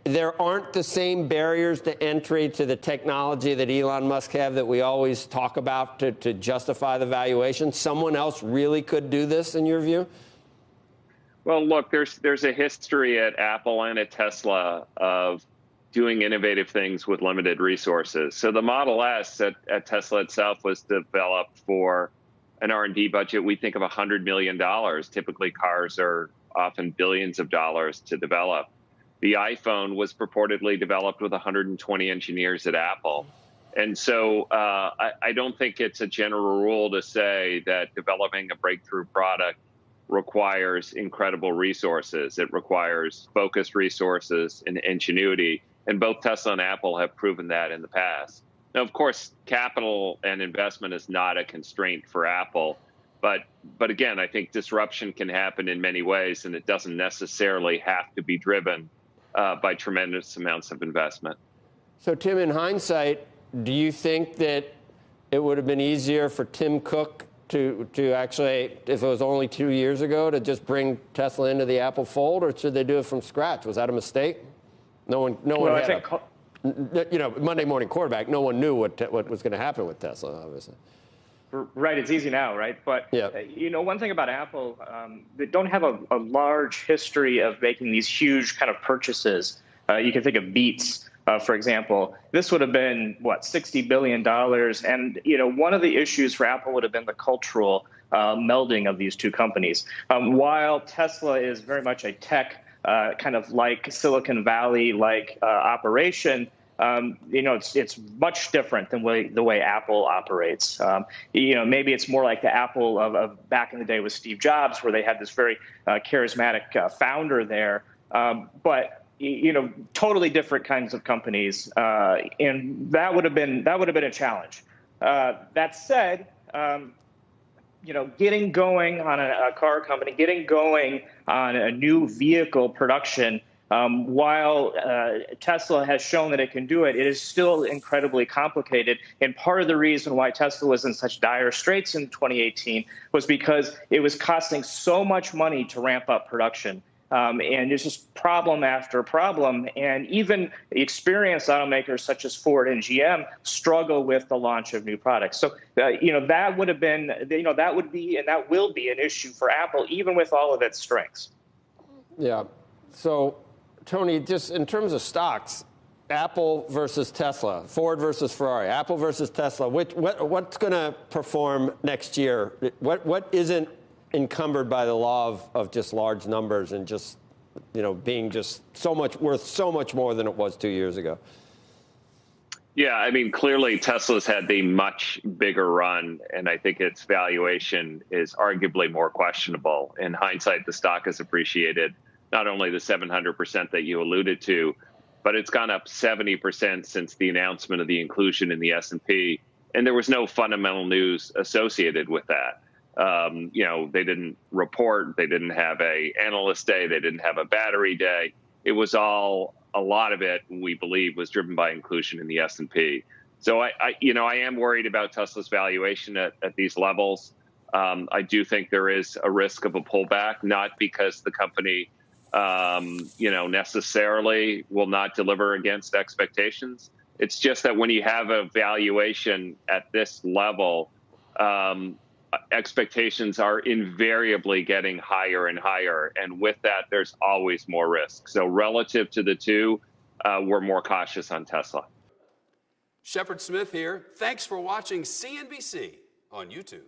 there aren't the same barriers to entry to the technology that Elon Musk have that we always talk about to justify the valuation? Someone else really could do this, in your view? Well, look, there's a history at Apple and at Tesla of doing innovative things with limited resources. So the Model S at Tesla itself was developed for an R&D budget, we think, of $100 million. Typically, cars are often billions of dollars to develop. The iPhone was purportedly developed with 120 engineers at Apple. And so I don't think it's a general rule to say that developing a breakthrough product requires incredible resources. It requires focused resources and ingenuity. And both Tesla and Apple have proven that in the past. Now, of course, capital and investment is not a constraint for Apple. But again, I think disruption can happen in many ways, and it doesn't necessarily have to be driven by tremendous amounts of investment. So, Tim, in hindsight, do you think that it would have been easier for Tim Cook to actually, if it was only 2 years ago, to just bring Tesla into the Apple fold, or should they do it from scratch? Was that a mistake? No one had Monday morning quarterback. No one knew what was going to happen with Tesla, obviously. Right, it's easy now, right? But, yeah. One thing about Apple, they don't have a large history of making these huge kind of purchases. You can think of Beats, for example. This would have been, $60 billion. And, one of the issues for Apple would have been the cultural melding of these two companies. While Tesla is very much a tech kind of like Silicon Valley-like operation, it's much different than the way Apple operates. Maybe it's more like the Apple of back in the day with Steve Jobs, where they had this very charismatic founder there. But totally different kinds of companies, and that would have been a challenge. That said, getting going on a car company, getting going on a new vehicle production, while Tesla has shown that it can do it, it is still incredibly complicated. And part of the reason why Tesla was in such dire straits in 2018 was because it was costing so much money to ramp up production. And there's just problem after problem. And even experienced automakers such as Ford and GM struggle with the launch of new products. So, that would have been, that would be and that will be an issue for Apple, even with all of its strengths. Yeah. So, Tony, just in terms of stocks, Apple versus Tesla, Ford versus Ferrari, Apple versus Tesla, what's going to perform next year? What isn't encumbered by the law of just large numbers and just, being just worth so much more than it was 2 years ago? Yeah, I mean, clearly Tesla's had the much bigger run, and I think its valuation is arguably more questionable. In hindsight, the stock has appreciated not only the 700% that you alluded to, but it's gone up 70% since the announcement of the inclusion in the S&P, and there was no fundamental news associated with that. They didn't report, they didn't have a analyst day, they didn't have a battery day. It was a lot of it, we believe, was driven by inclusion in the S&P. So I am worried about Tesla's valuation at these levels. I do think there is a risk of a pullback, not because the company, necessarily will not deliver against expectations. It's just that when you have a valuation at this level, expectations are invariably getting higher and higher. And with that, there's always more risk. So relative to the two, we're more cautious on Tesla. Shepard Smith here. Thanks for watching CNBC on YouTube.